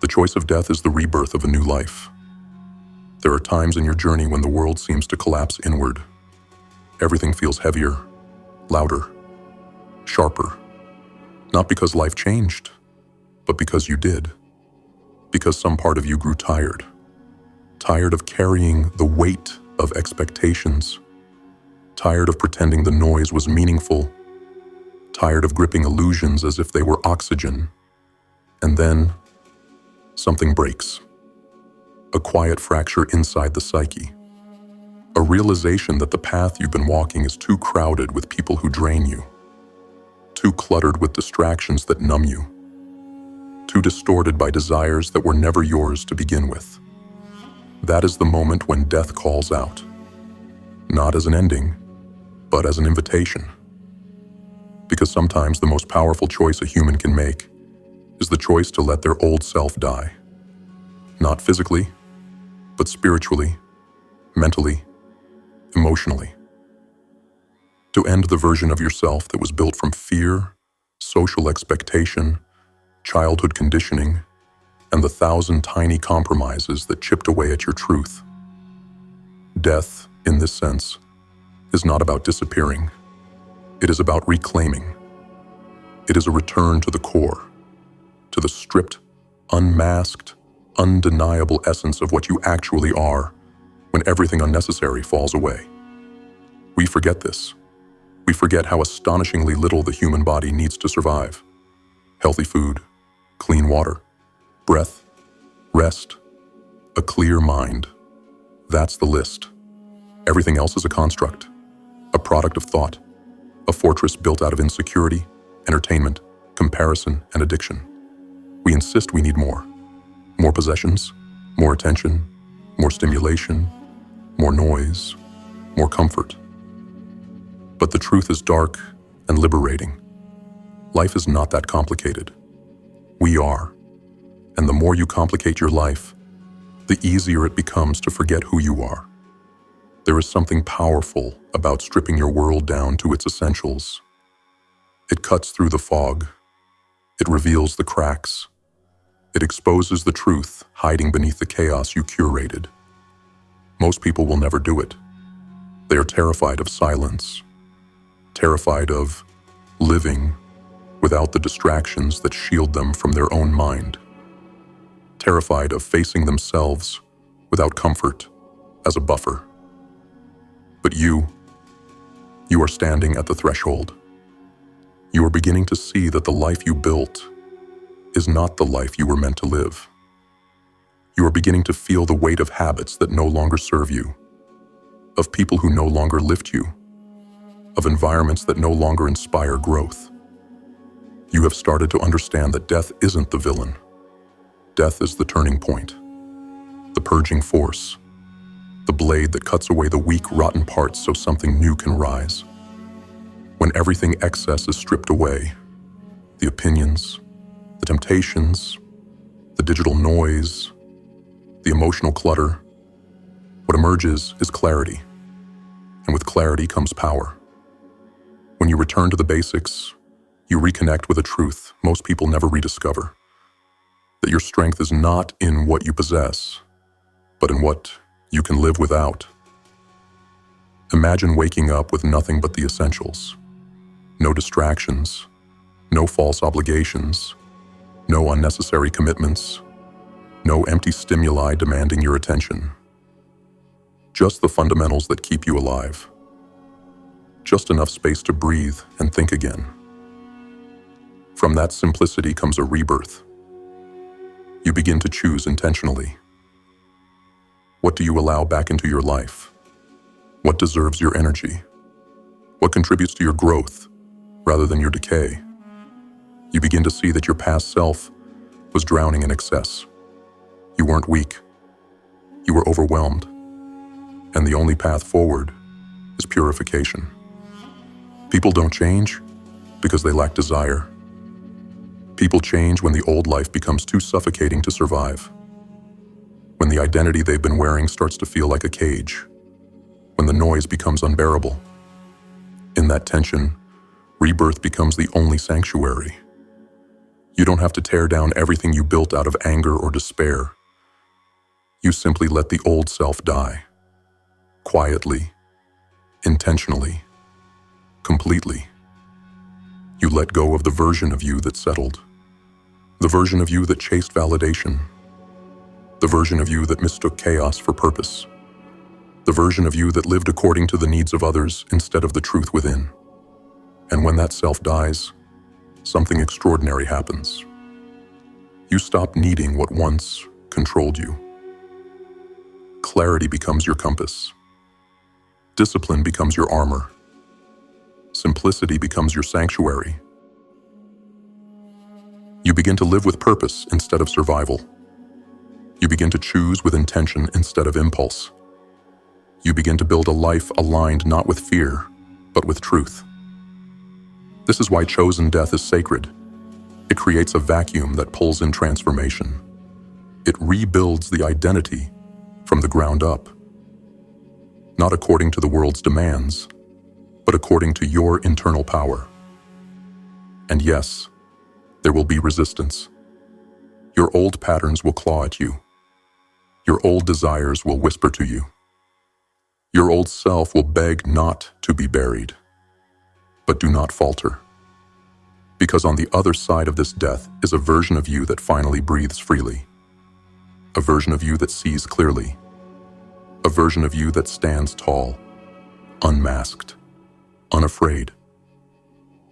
The choice of death is the rebirth of a new life. There are times in your journey when the world seems to collapse inward. Everything feels heavier, louder, sharper. Not because life changed, but because you did. Because some part of you grew tired. Tired of carrying the weight of expectations. Tired of pretending the noise was meaningful. Tired of gripping illusions as if they were oxygen. And then, something breaks. A quiet fracture inside the psyche. A realization that the path you've been walking is too crowded with people who drain you. Too cluttered with distractions that numb you. Too distorted by desires that were never yours to begin with. That is the moment when death calls out. Not as an ending, but as an invitation. Because sometimes the most powerful choice a human can make is the choice to let their old self die. Not physically, but spiritually, mentally, emotionally. To end the version of yourself that was built from fear, social expectation, childhood conditioning, and the 1,000 tiny compromises that chipped away at your truth. Death, in this sense, is not about disappearing. It is about reclaiming. It is a return to the core, to the stripped, unmasked, undeniable essence of what you actually are when everything unnecessary falls away. We forget this. We forget how astonishingly little the human body needs to survive. Healthy food, clean water, breath, rest, a clear mind. That's the list. Everything else is a construct, a product of thought, a fortress built out of insecurity, entertainment, comparison, and addiction. We insist we need more. More possessions, more attention, more stimulation, more noise, more comfort. But the truth is dark and liberating. Life is not that complicated. We are. And the more you complicate your life, the easier it becomes to forget who you are. There is something powerful about stripping your world down to its essentials. It cuts through the fog. It reveals the cracks. It exposes the truth hiding beneath the chaos you curated. Most people will never do it. They are terrified of silence, terrified of living without the distractions that shield them from their own mind, terrified of facing themselves without comfort as a buffer. But you are standing at the threshold. You are beginning to see that the life you built is not the life you were meant to live. You are beginning to feel the weight of habits that no longer serve you, of people who no longer lift you, of environments that no longer inspire growth. You have started to understand that death isn't the villain. Death is the turning point, the purging force, the blade that cuts away the weak, rotten parts so something new can rise. When everything excess is stripped away, the opinions, the temptations, the digital noise, the emotional clutter, what emerges is clarity. And with clarity comes power. When you return to the basics, you reconnect with a truth most people never rediscover. That your strength is not in what you possess, but in what you can live without. Imagine waking up with nothing but the essentials. No distractions, no false obligations, no unnecessary commitments, no empty stimuli demanding your attention. Just the fundamentals that keep you alive. Just enough space to breathe and think again. From that simplicity comes a rebirth. You begin to choose intentionally. What do you allow back into your life? What deserves your energy? What contributes to your growth rather than your decay? You begin to see that your past self was drowning in excess. You weren't weak. You were overwhelmed. And the only path forward is purification. People don't change because they lack desire. People change when the old life becomes too suffocating to survive. When the identity they've been wearing starts to feel like a cage. When the noise becomes unbearable. In that tension, rebirth becomes the only sanctuary. You don't have to tear down everything you built out of anger or despair. You simply let the old self die. Quietly, intentionally, completely. You let go of the version of you that settled. The version of you that chased validation. The version of you that mistook chaos for purpose. The version of you that lived according to the needs of others instead of the truth within. And when that self dies, something extraordinary happens. You stop needing what once controlled you. Clarity becomes your compass. Discipline becomes your armor. Simplicity becomes your sanctuary. You begin to live with purpose instead of survival. You begin to choose with intention instead of impulse. You begin to build a life aligned not with fear, but with truth. This is why chosen death is sacred. It creates a vacuum that pulls in transformation. It rebuilds the identity from the ground up. Not according to the world's demands, but according to your internal power. And yes, there will be resistance. Your old patterns will claw at you. Your old desires will whisper to you. Your old self will beg not to be buried. But do not falter. Because on the other side of this death is a version of you that finally breathes freely. A version of you that sees clearly. A version of you that stands tall, unmasked, unafraid.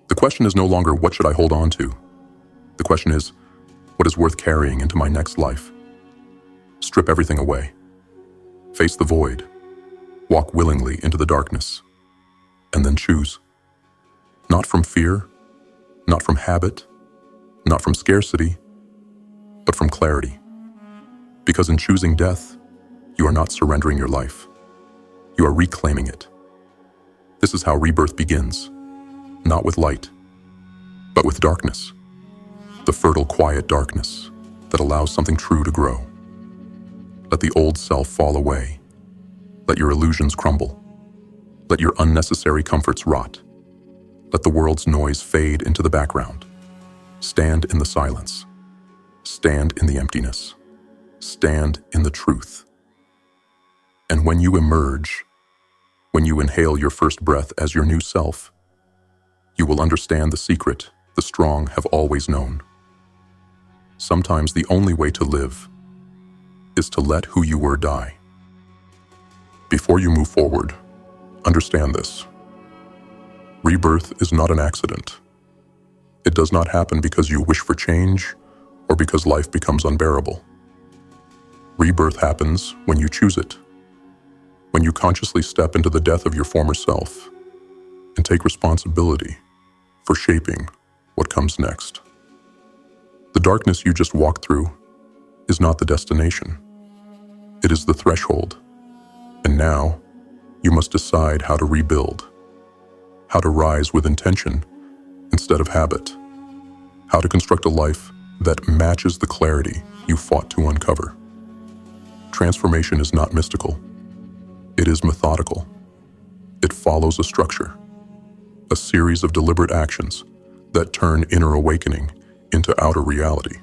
The question is no longer, what should I hold on to? The question is, what is worth carrying into my next life? Strip everything away. Face the void. Walk willingly into the darkness. And then choose. Not from fear, not from habit, not from scarcity, but from clarity. Because in choosing death, you are not surrendering your life. You are reclaiming it. This is how rebirth begins, not with light, but with darkness. The fertile, quiet darkness that allows something true to grow. Let the old self fall away. Let your illusions crumble. Let your unnecessary comforts rot. Let the world's noise fade into the background. Stand in the silence. Stand in the emptiness. Stand in the truth. And when you emerge, when you inhale your first breath as your new self, you will understand the secret the strong have always known. Sometimes the only way to live is to let who you were die. Before you move forward, understand this. Rebirth is not an accident. It does not happen because you wish for change or because life becomes unbearable. Rebirth happens when you choose it, when you consciously step into the death of your former self and take responsibility for shaping what comes next. The darkness you just walked through is not the destination. It is the threshold. And now, you must decide how to rebuild, how to rise with intention instead of habit, how to construct a life that matches the clarity you fought to uncover. Transformation is not mystical. It is methodical. It follows a structure, a series of deliberate actions that turn inner awakening into outer reality.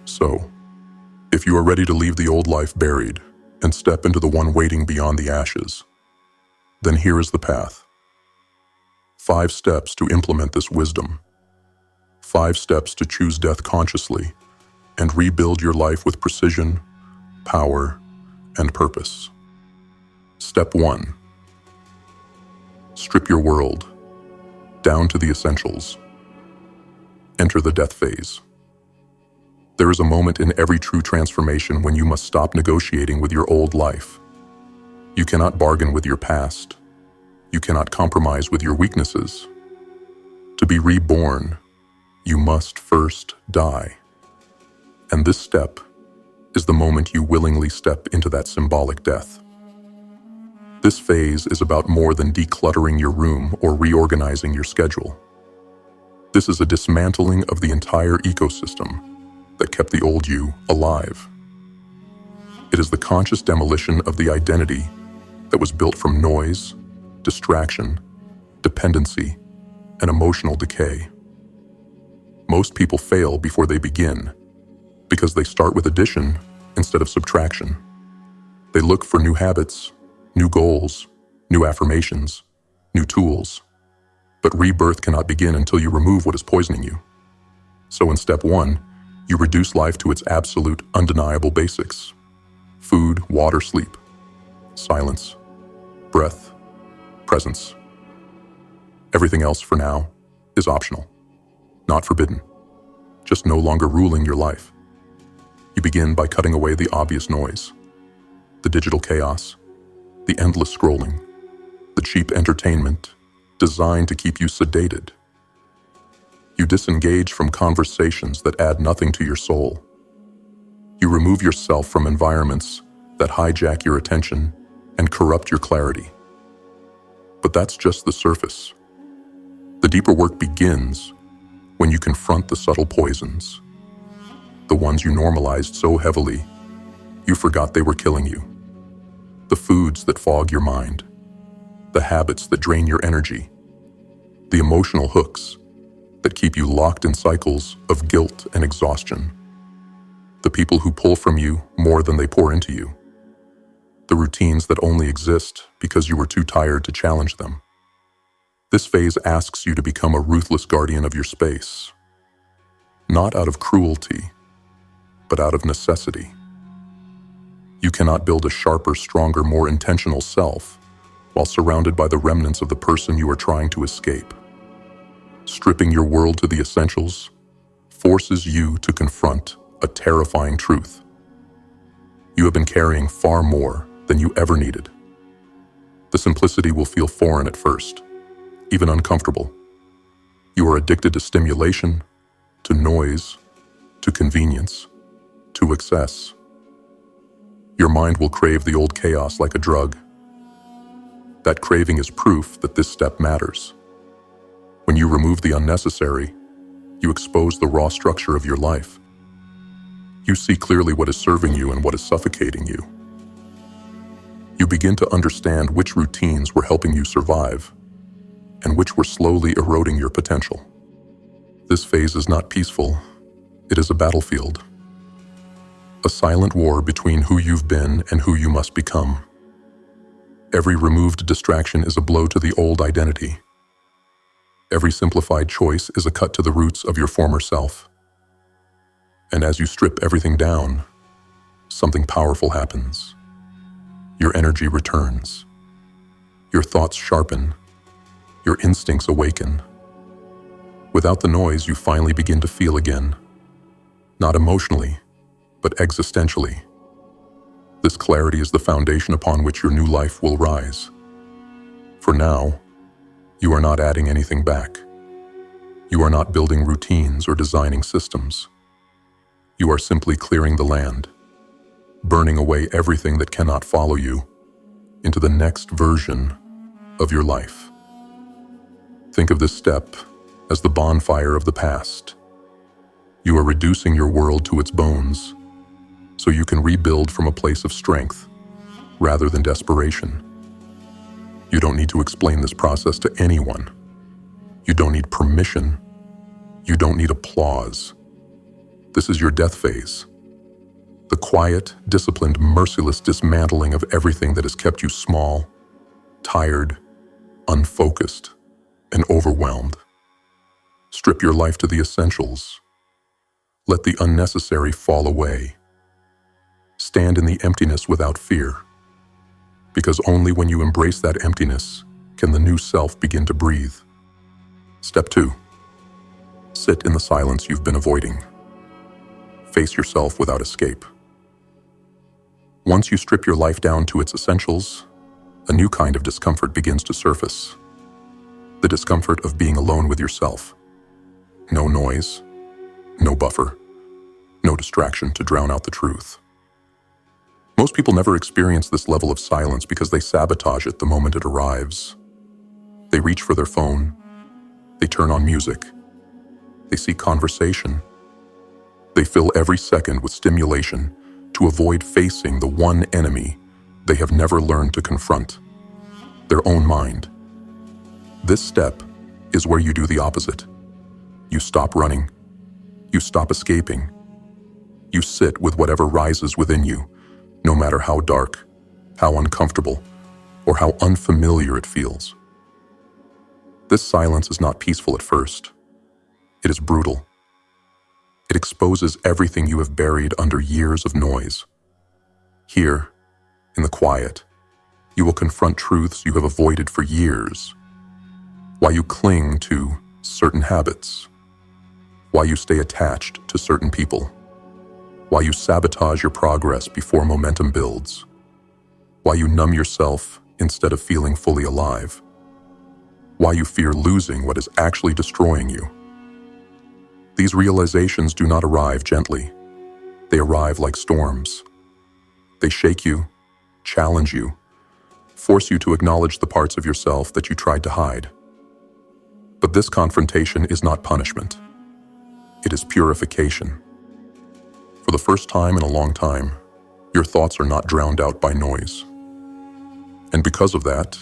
So, if you are ready to leave the old life buried and step into the one waiting beyond the ashes, then here is the path. 5 steps to implement this wisdom. 5 steps to choose death consciously and rebuild your life with precision, power, and purpose. Step 1. Strip your world down to the essentials. Enter the death phase. There is a moment in every true transformation when you must stop negotiating with your old life. You cannot bargain with your past. You cannot compromise with your weaknesses. To be reborn, you must first die. And this step is the moment you willingly step into that symbolic death. This phase is about more than decluttering your room or reorganizing your schedule. This is a dismantling of the entire ecosystem that kept the old you alive. It is the conscious demolition of the identity that was built from noise, distraction, dependency, and emotional decay. Most people fail before they begin because they start with addition instead of subtraction. They look for new habits, new goals, new affirmations, new tools. But rebirth cannot begin until you remove what is poisoning you. So in step 1, you reduce life to its absolute, undeniable basics: food, water, sleep, silence, breath, presence. Everything else for now is optional, not forbidden, just no longer ruling your life. You begin by cutting away the obvious noise, the digital chaos, the endless scrolling, the cheap entertainment designed to keep you sedated. You disengage from conversations that add nothing to your soul. You remove yourself from environments that hijack your attention and corrupt your clarity. But that's just the surface. The deeper work begins when you confront the subtle poisons, the ones you normalized so heavily you forgot they were killing you. The foods that fog your mind, the habits that drain your energy, the emotional hooks that keep you locked in cycles of guilt and exhaustion, the people who pull from you more than they pour into you, the routines that only exist because you were too tired to challenge them. This phase asks you to become a ruthless guardian of your space, not out of cruelty, but out of necessity. You cannot build a sharper, stronger, more intentional self while surrounded by the remnants of the person you are trying to escape. Stripping your world to the essentials forces you to confront a terrifying truth. You have been carrying far more than you ever needed. The simplicity will feel foreign at first, even uncomfortable. You are addicted to stimulation, to noise, to convenience, to excess. Your mind will crave the old chaos like a drug. That craving is proof that this step matters. When you remove the unnecessary, you expose the raw structure of your life. You see clearly what is serving you and what is suffocating you. You begin to understand which routines were helping you survive and which were slowly eroding your potential. This phase is not peaceful. It is a battlefield. A silent war between who you've been and who you must become. Every removed distraction is a blow to the old identity. Every simplified choice is a cut to the roots of your former self. And as you strip everything down, something powerful happens. Your energy returns. Your thoughts sharpen. Your instincts awaken. Without the noise, you finally begin to feel again. Not emotionally, but existentially. This clarity is the foundation upon which your new life will rise. For now, you are not adding anything back. You are not building routines or designing systems. You are simply clearing the land, burning away everything that cannot follow you into the next version of your life. Think of this step as the bonfire of the past. You are reducing your world to its bones so you can rebuild from a place of strength rather than desperation. You don't need to explain this process to anyone. You don't need permission. You don't need applause. This is your death phase. The quiet, disciplined, merciless dismantling of everything that has kept you small, tired, unfocused, and overwhelmed. Strip your life to the essentials. Let the unnecessary fall away. Stand in the emptiness without fear. Because only when you embrace that emptiness can the new self begin to breathe. Step 2. Sit in the silence you've been avoiding. Face yourself without escape. Once you strip your life down to its essentials, a new kind of discomfort begins to surface. The discomfort of being alone with yourself. No noise, no buffer, no distraction to drown out the truth. Most people never experience this level of silence because they sabotage it the moment it arrives. They reach for their phone. They turn on music. They seek conversation. They fill every second with stimulation to avoid facing the one enemy they have never learned to confront: their own mind. This step is where you do the opposite. You stop running. You stop escaping. You sit with whatever rises within you, no matter how dark, how uncomfortable, or how unfamiliar it feels. This silence is not peaceful at first. It is brutal. It exposes everything you have buried under years of noise. Here, in the quiet, you will confront truths you have avoided for years. Why you cling to certain habits. Why you stay attached to certain people. Why you sabotage your progress before momentum builds. Why you numb yourself instead of feeling fully alive. Why you fear losing what is actually destroying you. These realizations do not arrive gently. They arrive like storms. They shake you, challenge you, force you to acknowledge the parts of yourself that you tried to hide. But this confrontation is not punishment. It is purification. For the first time in a long time, your thoughts are not drowned out by noise. And because of that,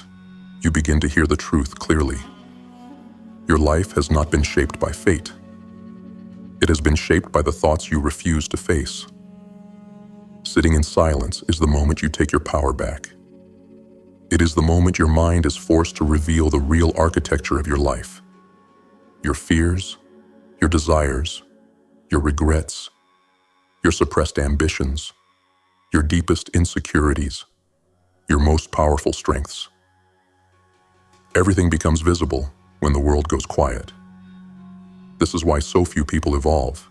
you begin to hear the truth clearly. Your life has not been shaped by fate. It has been shaped by the thoughts you refuse to face. Sitting in silence is the moment you take your power back. It is the moment your mind is forced to reveal the real architecture of your life. Your fears, your desires, your regrets, your suppressed ambitions, your deepest insecurities, your most powerful strengths. Everything becomes visible when the world goes quiet. This is why so few people evolve.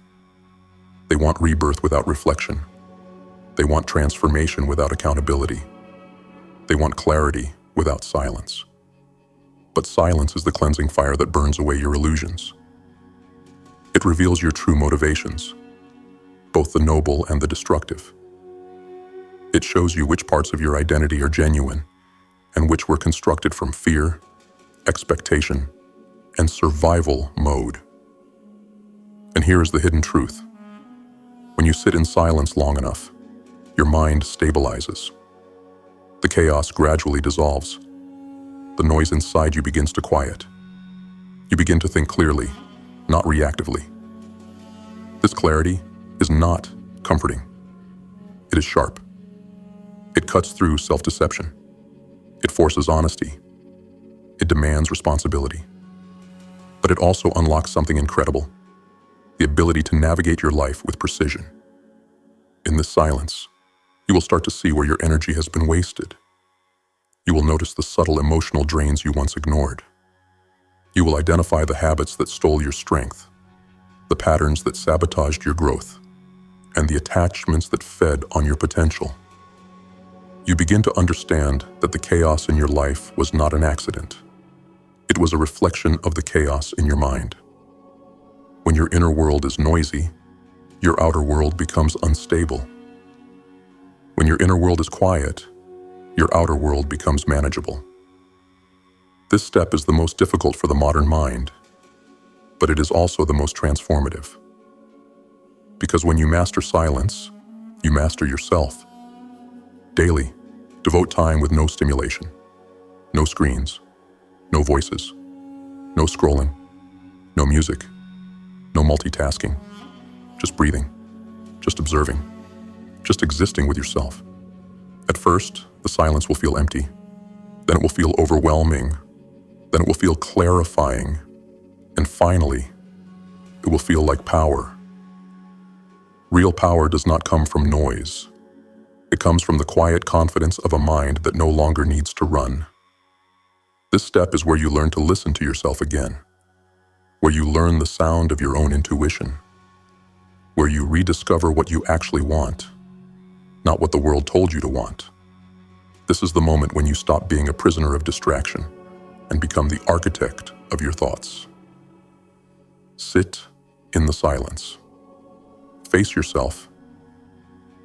They want rebirth without reflection. They want transformation without accountability. They want clarity without silence. But silence is the cleansing fire that burns away your illusions. It reveals your true motivations, both the noble and the destructive. It shows you which parts of your identity are genuine and which were constructed from fear, expectation, and survival mode. And here is the hidden truth. When you sit in silence long enough, your mind stabilizes. The chaos gradually dissolves. The noise inside you begins to quiet. You begin to think clearly, not reactively. This clarity is not comforting. It is sharp. It cuts through self-deception. It forces honesty. It demands responsibility. But it also unlocks something incredible: the ability to navigate your life with precision. In this silence, you will start to see where your energy has been wasted. You will notice the subtle emotional drains you once ignored. You will identify the habits that stole your strength, the patterns that sabotaged your growth, and the attachments that fed on your potential. You begin to understand that the chaos in your life was not an accident. It was a reflection of the chaos in your mind. When your inner world is noisy, your outer world becomes unstable. When your inner world is quiet, your outer world becomes manageable. This step is the most difficult for the modern mind, but it is also the most transformative. Because when you master silence, you master yourself. Daily, devote time with no stimulation, no screens, no voices, no scrolling, no music, no multitasking, just breathing, just observing, just existing with yourself. At first, the silence will feel empty. Then it will feel overwhelming. Then it will feel clarifying. And finally, it will feel like power. Real power does not come from noise. It comes from the quiet confidence of a mind that no longer needs to run. This step is where you learn to listen to yourself again, where you learn the sound of your own intuition, where you rediscover what you actually want, not what the world told you to want. This is the moment when you stop being a prisoner of distraction and become the architect of your thoughts. Sit in the silence. Face yourself.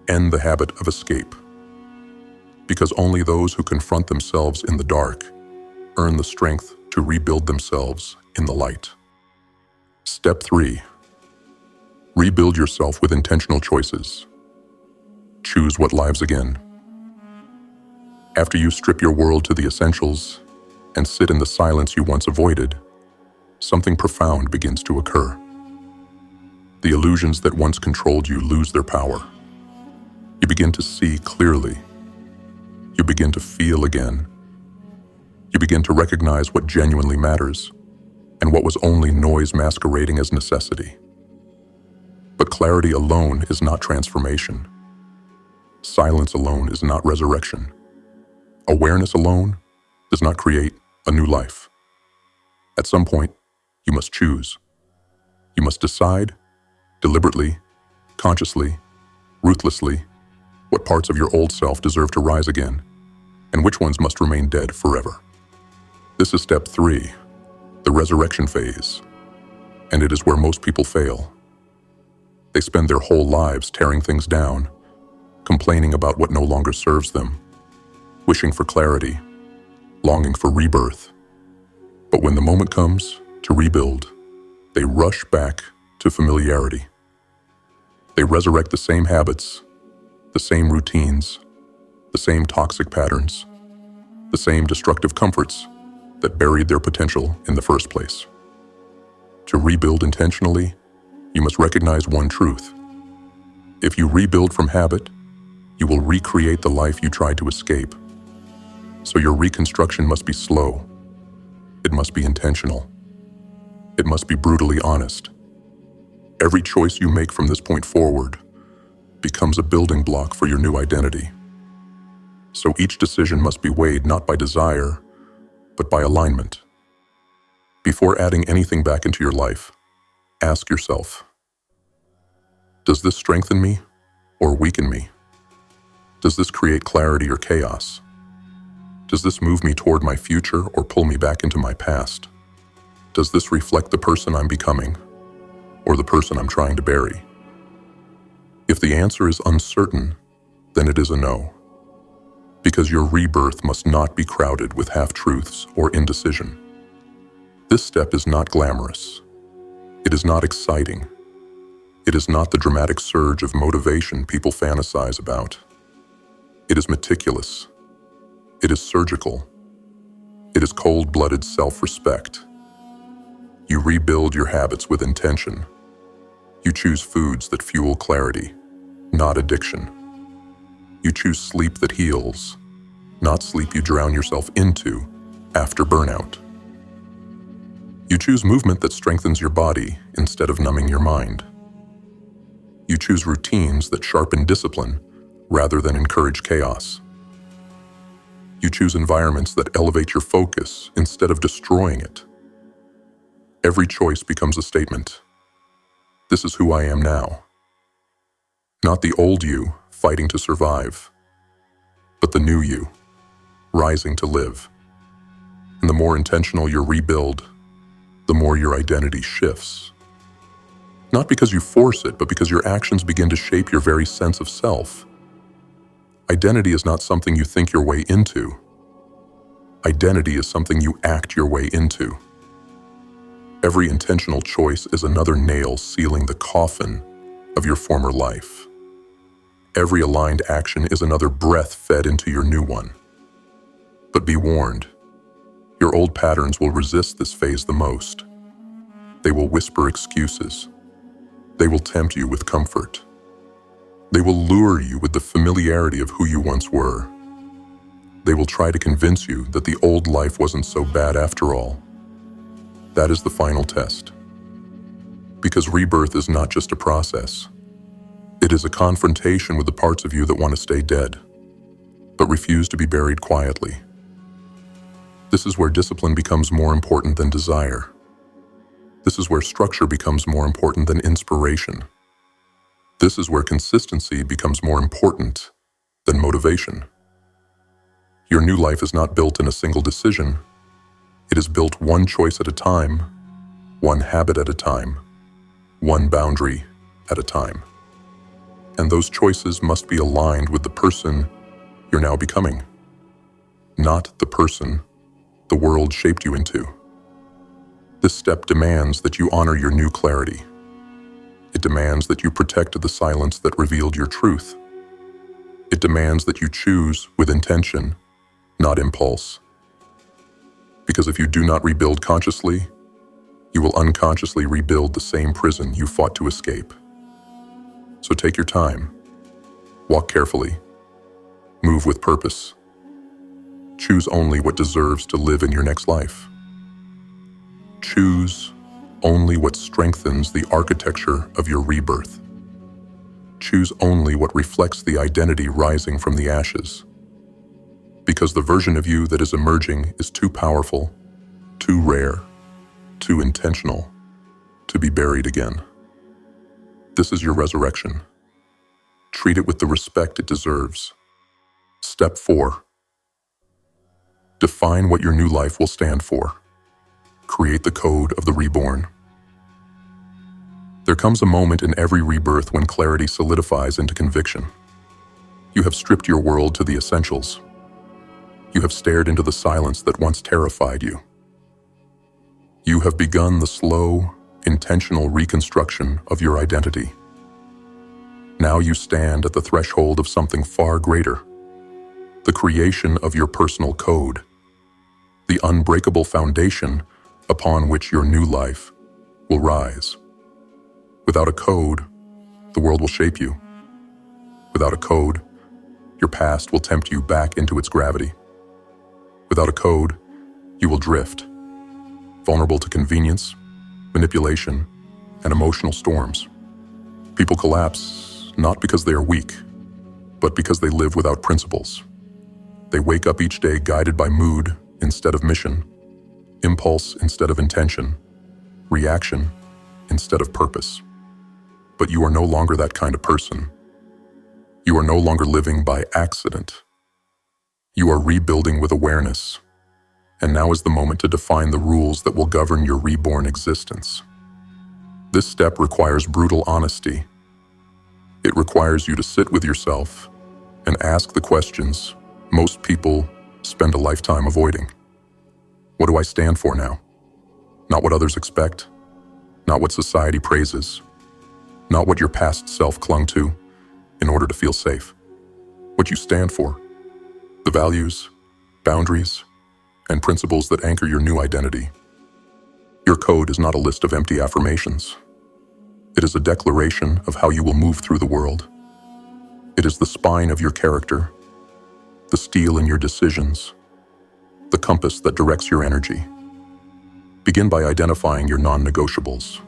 End the habit of escape. Because only those who confront themselves in the dark earn the strength to rebuild themselves in the light. Step 3. Rebuild yourself with intentional choices. Choose what lives again. After you strip your world to the essentials and sit in the silence you once avoided, something profound begins to occur. The illusions that once controlled you lose their power. You begin to see clearly. You begin to feel again. You begin to recognize what genuinely matters and what was only noise masquerading as necessity. But clarity alone is not transformation. Silence alone is not resurrection. Awareness alone does not create a new life. At some point, you must choose. You must decide, deliberately, consciously, ruthlessly, what parts of your old self deserve to rise again, and which ones must remain dead forever. This is step 3, the resurrection phase, and it is where most people fail. They spend their whole lives tearing things down, complaining about what no longer serves them, wishing for clarity, longing for rebirth. But when the moment comes to rebuild, they rush back to familiarity. They resurrect the same habits, the same routines, the same toxic patterns, the same destructive comforts that buried their potential in the first place. To rebuild intentionally, you must recognize one truth. If you rebuild from habit, you will recreate the life you tried to escape. So your reconstruction must be slow. It must be intentional. It must be brutally honest. Every choice you make from this point forward becomes a building block for your new identity. So each decision must be weighed not by desire, but by alignment. Before adding anything back into your life, ask yourself, does this strengthen me or weaken me? Does this create clarity or chaos? Does this move me toward my future or pull me back into my past? Does this reflect the person I'm becoming or the person I'm trying to bury? If the answer is uncertain, then it is a no. Because your rebirth must not be crowded with half-truths or indecision. This step is not glamorous. It is not exciting. It is not the dramatic surge of motivation people fantasize about. It is meticulous. It is surgical. It is cold-blooded self-respect. You rebuild your habits with intention. You choose foods that fuel clarity, not addiction. You choose sleep that heals, not sleep you drown yourself into after burnout. You choose movement that strengthens your body instead of numbing your mind. You choose routines that sharpen discipline rather than encourage chaos. You choose environments that elevate your focus instead of destroying it. Every choice becomes a statement. This is who I am now. Not the old you fighting to survive, but the new you, rising to live. And the more intentional your rebuild, the more your identity shifts. Not because you force it, but because your actions begin to shape your very sense of self. Identity is not something you think your way into. Identity is something you act your way into. Every intentional choice is another nail sealing the coffin of your former life. Every aligned action is another breath fed into your new one. But be warned, your old patterns will resist this phase the most. They will whisper excuses. They will tempt you with comfort. They will lure you with the familiarity of who you once were. They will try to convince you that the old life wasn't so bad after all. That is the final test. Because rebirth is not just a process. It is a confrontation with the parts of you that want to stay dead, but refuse to be buried quietly. This is where discipline becomes more important than desire. This is where structure becomes more important than inspiration. This is where consistency becomes more important than motivation. Your new life is not built in a single decision. It is built one choice at a time, one habit at a time, one boundary at a time. And those choices must be aligned with the person you're now becoming, not the person the world shaped you into. This step demands that you honor your new clarity. It demands that you protect the silence that revealed your truth. It demands that you choose with intention, not impulse. Because if you do not rebuild consciously, you will unconsciously rebuild the same prison you fought to escape. So take your time. Walk carefully. Move with purpose. Choose only what deserves to live in your next life. Choose only what strengthens the architecture of your rebirth. Choose only what reflects the identity rising from the ashes. Because the version of you that is emerging is too powerful, too rare, too intentional to be buried again. This is your resurrection. Treat it with the respect it deserves. Step 4. Define what your new life will stand for. Create the code of the reborn. There comes a moment in every rebirth when clarity solidifies into conviction. You have stripped your world to the essentials. You have stared into the silence that once terrified you. You have begun the slow, intentional reconstruction of your identity. Now you stand at the threshold of something far greater, the creation of your personal code, the unbreakable foundation upon which your new life will rise. Without a code, the world will shape you. Without a code, your past will tempt you back into its gravity. Without a code, you will drift, vulnerable to convenience, manipulation, and emotional storms. People collapse not because they are weak, but because they live without principles. They wake up each day guided by mood instead of mission, impulse instead of intention, reaction instead of purpose. But you are no longer that kind of person. You are no longer living by accident. You are rebuilding with awareness. And now is the moment to define the rules that will govern your reborn existence. This step requires brutal honesty. It requires you to sit with yourself and ask the questions most people spend a lifetime avoiding. What do I stand for now? Not what others expect, not what society praises, not what your past self clung to in order to feel safe. What you stand for, the values, boundaries, and principles that anchor your new identity. Your code is not a list of empty affirmations. It is a declaration of how you will move through the world. It is the spine of your character, the steel in your decisions, the compass that directs your energy. Begin by identifying your non-negotiables.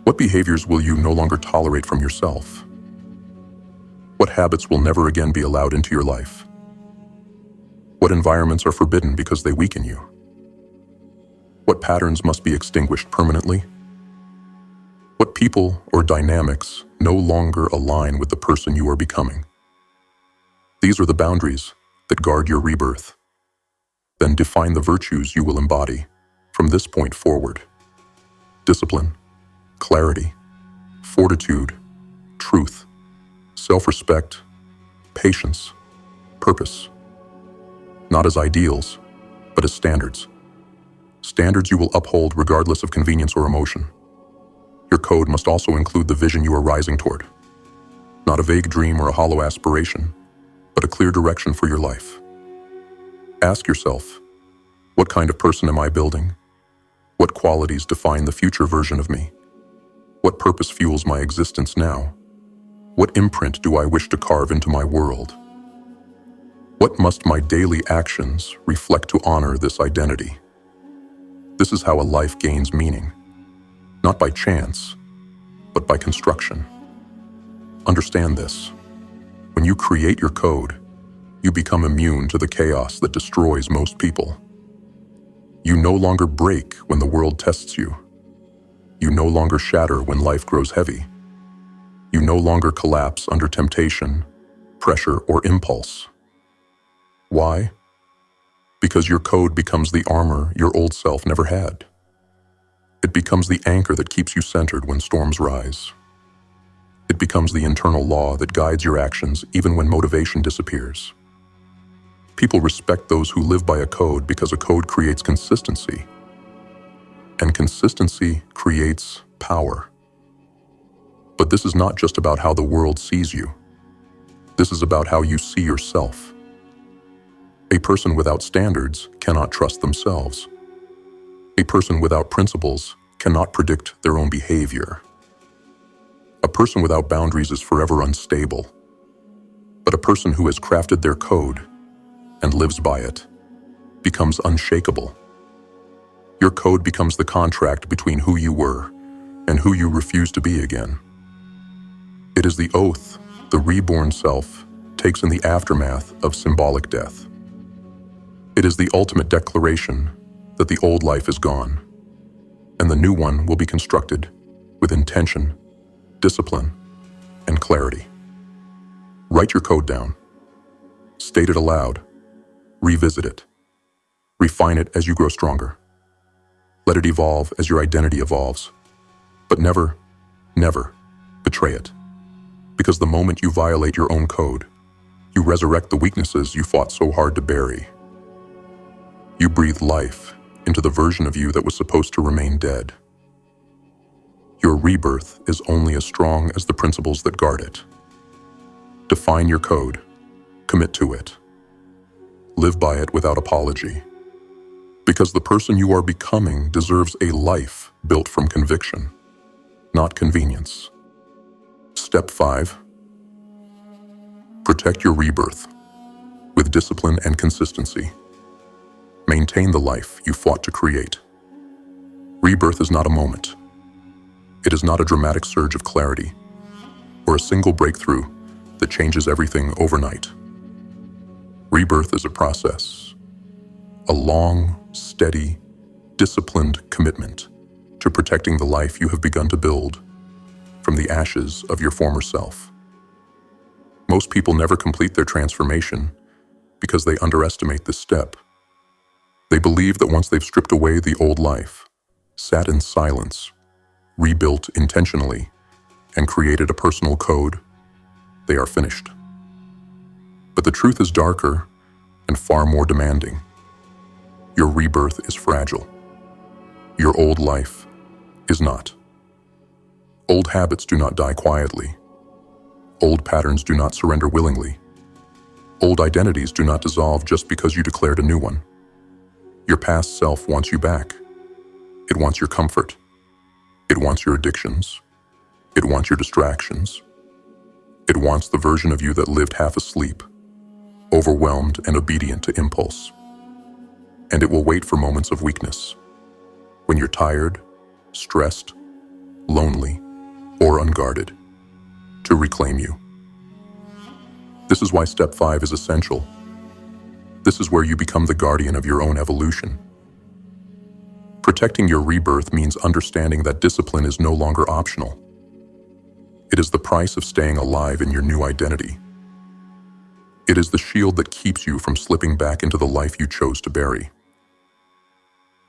What behaviors will you no longer tolerate from yourself? What habits will never again be allowed into your life? What environments are forbidden because they weaken you? What patterns must be extinguished permanently? What people or dynamics no longer align with the person you are becoming? These are the boundaries that guard your rebirth. Then define the virtues you will embody from this point forward. Discipline, clarity, fortitude, truth, self-respect, patience, purpose. Not as ideals, but as standards. Standards you will uphold regardless of convenience or emotion. Your code must also include the vision you are rising toward. Not a vague dream or a hollow aspiration, but a clear direction for your life. Ask yourself, what kind of person am I building? What qualities define the future version of me? What purpose fuels my existence now? What imprint do I wish to carve into my world? What must my daily actions reflect to honor this identity? This is how a life gains meaning, not by chance, but by construction. Understand this. When you create your code, you become immune to the chaos that destroys most people. You no longer break when the world tests you. You no longer shatter when life grows heavy. You no longer collapse under temptation, pressure, or impulse. Why? Because your code becomes the armor your old self never had. It becomes the anchor that keeps you centered when storms rise. It becomes the internal law that guides your actions even when motivation disappears. People respect those who live by a code because a code creates consistency. And consistency creates power. But this is not just about how the world sees you. This is about how you see yourself. A person without standards cannot trust themselves. A person without principles cannot predict their own behavior. A person without boundaries is forever unstable. But a person who has crafted their code and lives by it becomes unshakable. Your code becomes the contract between who you were and who you refuse to be again. It is the oath the reborn self takes in the aftermath of symbolic death. It is the ultimate declaration that the old life is gone, and the new one will be constructed with intention, discipline, and clarity. Write your code down. State it aloud. Revisit it. Refine it as you grow stronger. Let it evolve as your identity evolves. But never, never betray it. Because the moment you violate your own code, you resurrect the weaknesses you fought so hard to bury. You breathe life into the version of you that was supposed to remain dead. Your rebirth is only as strong as the principles that guard it. Define your code. Commit to it. Live by it without apology. Because the person you are becoming deserves a life built from conviction, not convenience. Step 5. Protect your rebirth with discipline and consistency. Maintain the life you fought to create. Rebirth is not a moment. It is not a dramatic surge of clarity or a single breakthrough that changes everything overnight. Rebirth is a process, a long, steady, disciplined commitment to protecting the life you have begun to build from the ashes of your former self. Most people never complete their transformation because they underestimate this step. They believe that once they've stripped away the old life, sat in silence, rebuilt intentionally, and created a personal code, they are finished. But the truth is darker and far more demanding. Your rebirth is fragile. Your old life is not. Old habits do not die quietly. Old patterns do not surrender willingly. Old identities do not dissolve just because you declared a new one. Your past self wants you back. It wants your comfort. It wants your addictions. It wants your distractions. It wants the version of you that lived half asleep, overwhelmed and obedient to impulse. And it will wait for moments of weakness, when you're tired, stressed, lonely, or unguarded, to reclaim you. This is why step 5 is essential. This is where you become the guardian of your own evolution. Protecting your rebirth means understanding that discipline is no longer optional. It is the price of staying alive in your new identity. It is the shield that keeps you from slipping back into the life you chose to bury.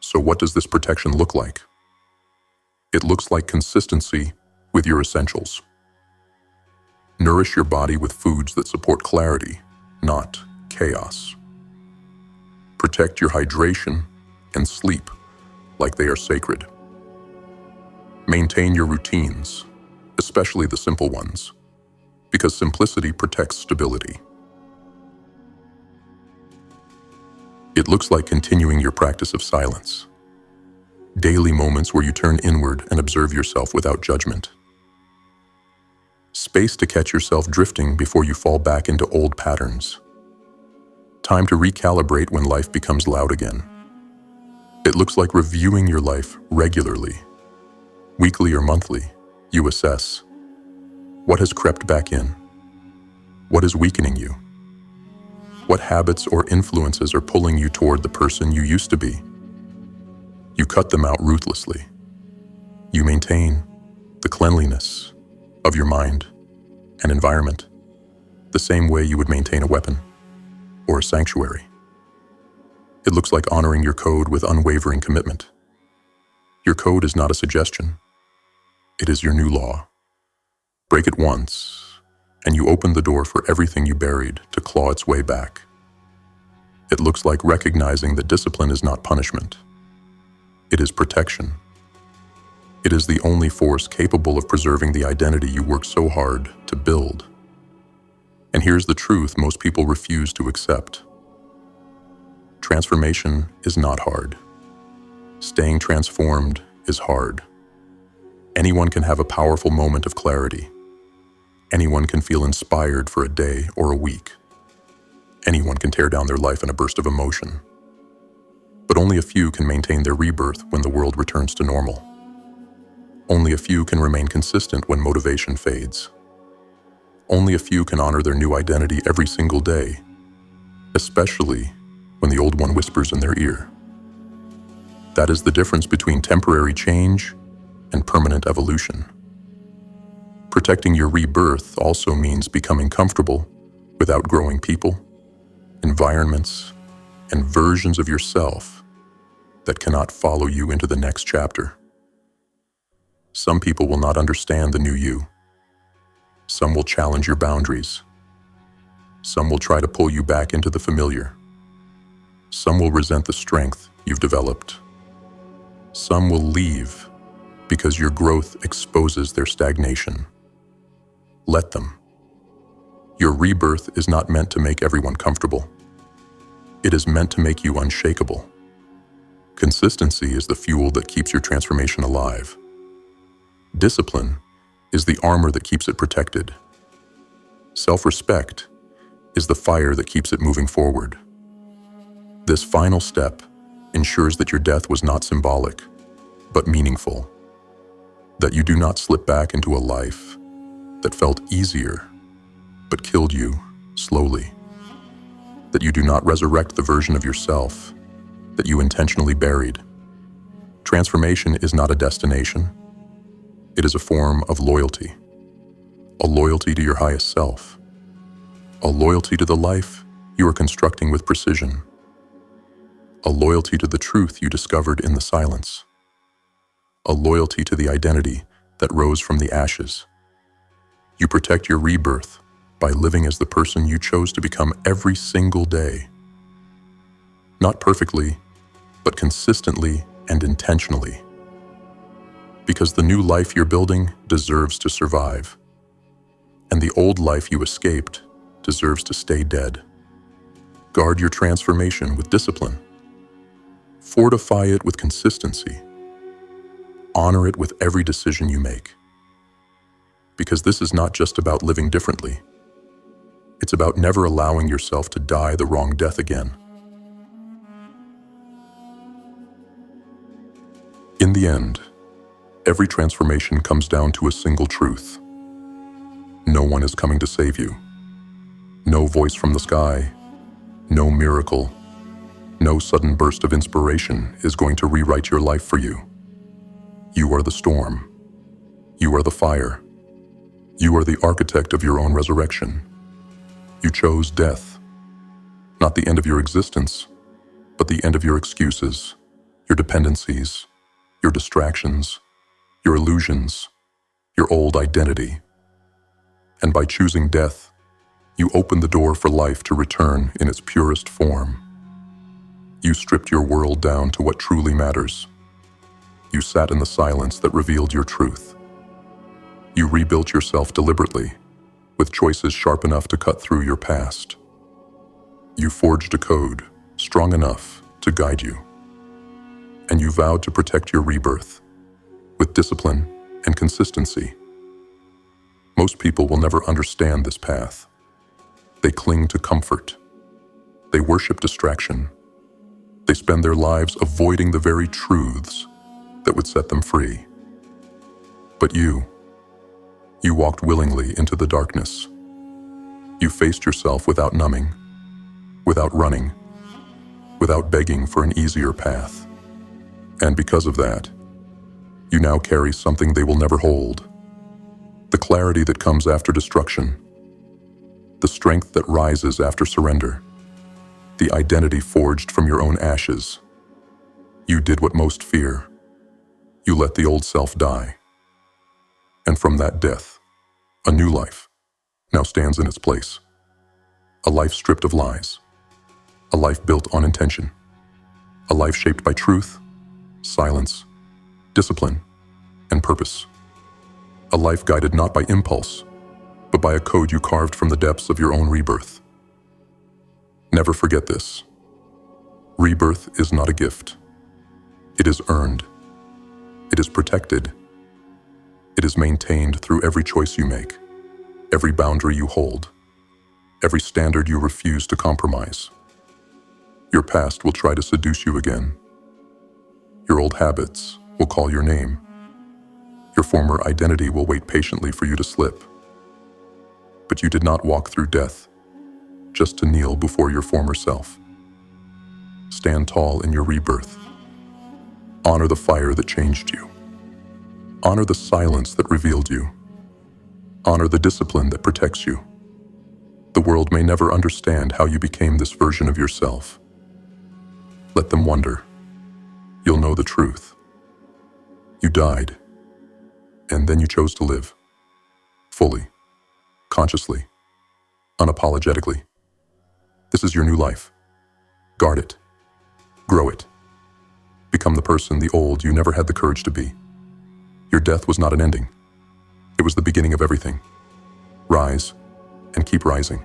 So what does this protection look like? It looks like consistency with your essentials. Nourish your body with foods that support clarity, not chaos. Protect your hydration and sleep like they are sacred. Maintain your routines, especially the simple ones, because simplicity protects stability. It looks like continuing your practice of silence. Daily moments where you turn inward and observe yourself without judgment. Space to catch yourself drifting before you fall back into old patterns. Time to recalibrate when life becomes loud again. It looks like reviewing your life regularly. Weekly or monthly, you assess. What has crept back in? What is weakening you? What habits or influences are pulling you toward the person you used to be? You cut them out ruthlessly. You maintain the cleanliness of your mind and environment the same way you would maintain a weapon or a sanctuary. It looks like honoring your code with unwavering commitment. Your code is not a suggestion. It is your new law. Break it once, and you open the door for everything you buried to claw its way back. It looks like recognizing that discipline is not punishment. It is protection. It is the only force capable of preserving the identity you worked so hard to build. And here's the truth most people refuse to accept. Transformation is not hard. Staying transformed is hard. Anyone can have a powerful moment of clarity. Anyone can feel inspired for a day or a week. Anyone can tear down their life in a burst of emotion. But only a few can maintain their rebirth when the world returns to normal. Only a few can remain consistent when motivation fades. Only a few can honor their new identity every single day, especially when the old one whispers in their ear. That is the difference between temporary change and permanent evolution. Protecting your rebirth also means becoming comfortable with outgrowing people, environments, and versions of yourself that cannot follow you into the next chapter. Some people will not understand the new you. Some will challenge your boundaries. Some will try to pull you back into the familiar. Some will resent the strength you've developed. Some will leave because your growth exposes their stagnation. Let them. Your rebirth is not meant to make everyone comfortable. It is meant to make you unshakable. Consistency is the fuel that keeps your transformation alive. Discipline is the armor that keeps it protected. Self-respect is the fire that keeps it moving forward. This final step ensures that your death was not symbolic, but meaningful. That you do not slip back into a life that felt easier, but killed you slowly. That you do not resurrect the version of yourself that you intentionally buried. Transformation is not a destination. It is a form of loyalty. A loyalty to your highest self. A loyalty to the life you are constructing with precision. A loyalty to the truth you discovered in the silence. A loyalty to the identity that rose from the ashes. You protect your rebirth by living as the person you chose to become every single day. Not perfectly, but consistently and intentionally. Because the new life you're building deserves to survive. And the old life you escaped deserves to stay dead. Guard your transformation with discipline. Fortify it with consistency. Honor it with every decision you make. Because this is not just about living differently. It's about never allowing yourself to die the wrong death again. In the end, every transformation comes down to a single truth. No one is coming to save you. No voice from the sky, no miracle, no sudden burst of inspiration is going to rewrite your life for you. You are the storm. You are the fire. You are the architect of your own resurrection. You chose death, not the end of your existence, but the end of your excuses, your dependencies, your distractions, your illusions, your old identity. And by choosing death, you opened the door for life to return in its purest form. You stripped your world down to what truly matters. You sat in the silence that revealed your truth. You rebuilt yourself deliberately, with choices sharp enough to cut through your past. You forged a code strong enough to guide you. And you vowed to protect your rebirth with discipline and consistency. Most people will never understand this path. They cling to comfort. They worship distraction. They spend their lives avoiding the very truths that would set them free. But you walked willingly into the darkness. You faced yourself without numbing, without running, without begging for an easier path. And because of that, you now carry something they will never hold. The clarity that comes after destruction. The strength that rises after surrender. The identity forged from your own ashes. You did what most fear. You let the old self die. And from that death, a new life now stands in its place. A life stripped of lies. A life built on intention. A life shaped by truth, silence, discipline, and purpose. A life guided not by impulse, but by a code you carved from the depths of your own rebirth. Never forget this. Rebirth is not a gift. It is earned. It is protected. It is maintained through every choice you make, every boundary you hold, every standard you refuse to compromise. Your past will try to seduce you again. Your old habits will call your name. Your former identity will wait patiently for you to slip. But you did not walk through death just to kneel before your former self. Stand tall in your rebirth. Honor the fire that changed you. Honor the silence that revealed you. Honor the discipline that protects you. The world may never understand how you became this version of yourself. Let them wonder. You'll know the truth. You died, and then you chose to live. Fully, consciously, unapologetically. This is your new life. Guard it. Grow it. Become the person the old you never had the courage to be. Your death was not an ending. It was the beginning of everything. Rise and keep rising.